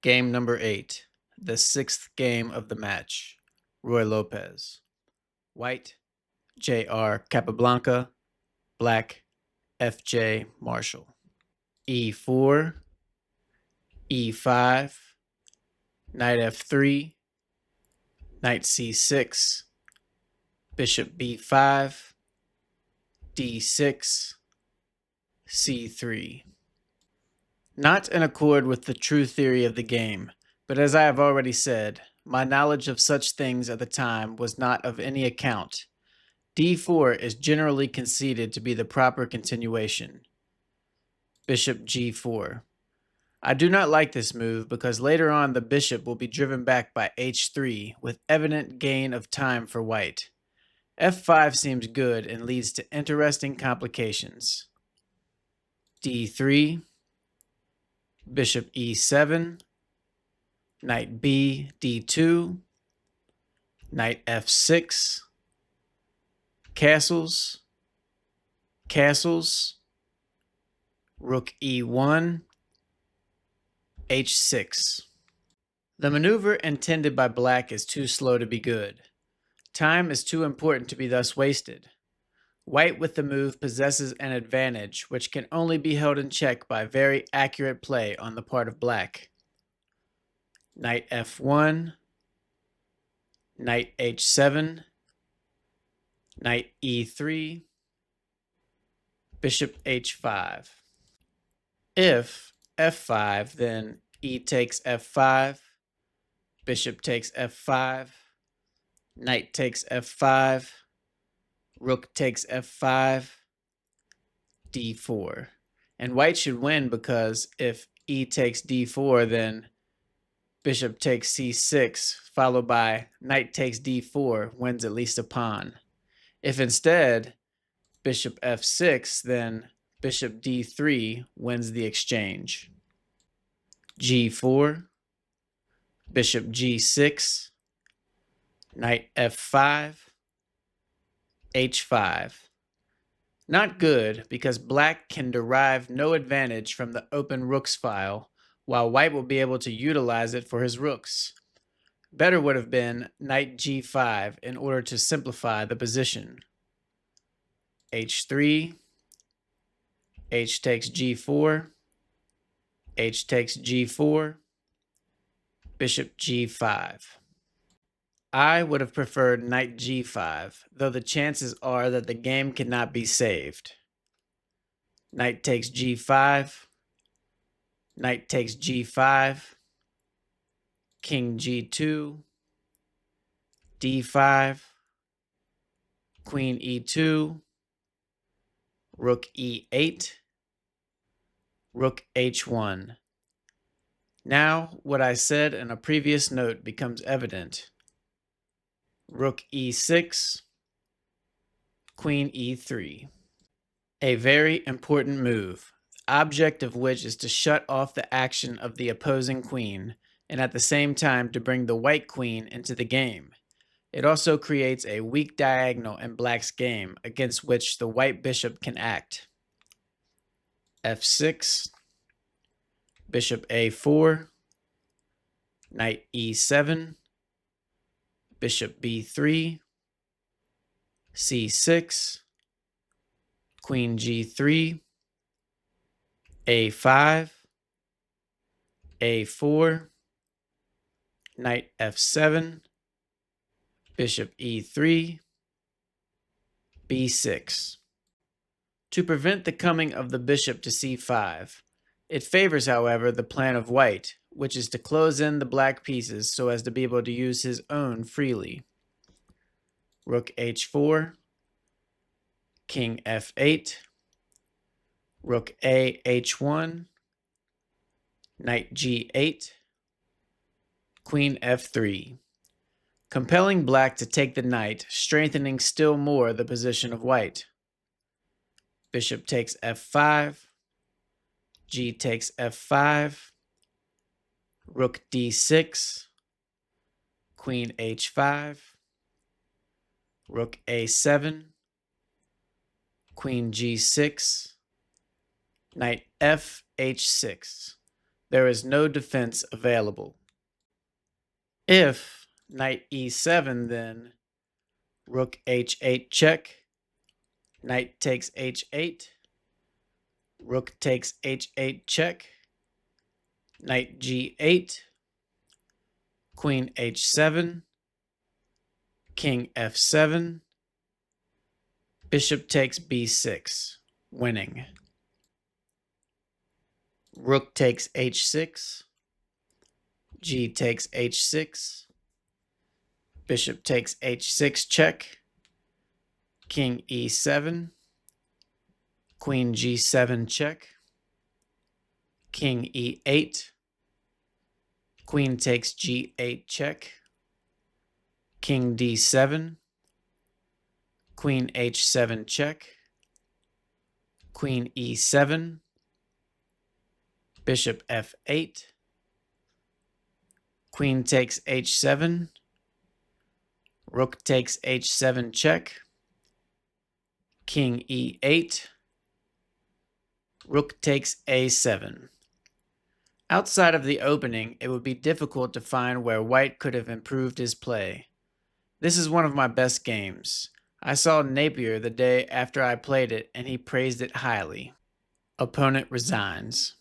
Game number 8, the 6th game of the match. Roy Lopez. White, J.R. Capablanca. Black, F.J. Marshall. E4, E5, Knight F3, Knight C6, Bishop B5, D6, C3. Not in accord with the true theory of the game, but as I have already said, my knowledge of such things at the time was not of any account. D4 is generally conceded to be the proper continuation. Bishop G4. I do not like this move because later on the bishop will be driven back by H3 with evident gain of time for white. F5 seems good and leads to interesting complications. D3, Bishop E7, Knight B, D2, Knight F6, castles, castles, Rook E1, H6. The maneuver intended by black is too slow to be good. Time is too important to be thus wasted. White with the move possesses an advantage which can only be held in check by very accurate play on the part of black. Knight F1, Knight H7, Knight E3, Bishop H5. If F5, then E takes F5, Bishop takes F5, Knight takes F5, Rook takes F5, D4. And white should win because if E takes D4, then Bishop takes C6, followed by Knight takes D4, wins at least a pawn. If instead Bishop F6, then Bishop D3 wins the exchange. G4, Bishop G6, Knight F5, H5. Not good because black can derive no advantage from the open rooks file, while white will be able to utilize it for his rooks. Better would have been Knight G5 in order to simplify the position. H3, H takes G4, H takes G4, Bishop G5. I would have preferred Knight G5, though the chances are that the game cannot be saved. Knight takes G5, Knight takes G5, King G2, D5, Queen E2, Rook E8, Rook H1. Now, what I said in a previous note becomes evident. Rook E6, Queen E3. A very important move, the object of which is to shut off the action of the opposing queen, and at the same time to bring the white queen into the game. It also creates a weak diagonal in black's game against which the white bishop can act. F6, Bishop A4, Knight E7, Bishop B3, C6, Queen G3, A5, A4, Knight F7, Bishop E3, B6. To prevent the coming of the bishop to C5, it favors, however, the plan of white, which is to close in the black pieces so as to be able to use his own freely. Rook H4, King F8, Rook A H1, Knight G8, Queen F3, compelling black to take the knight, strengthening still more the position of white. Bishop takes F5, G takes F5, Rook D6, Queen H5, Rook A7, Queen G6, Knight F H6. There is no defense available. If knight e7, then rook h8 check, knight takes h8, rook takes h8 check, knight g8, queen h7, king f7, bishop takes b6, winning. Rook takes h6, g takes h6, bishop takes h6 check, king e7, queen g7 check, king e8, queen takes g8 check, king d7, queen h7 check, queen e7, bishop f8, queen takes h7, rook takes h7 check, king e8, rook takes a7. Outside of the opening, it would be difficult to find where white could have improved his play. This is one of my best games. I saw Napier the day after I played it, and he praised it highly. Opponent resigns.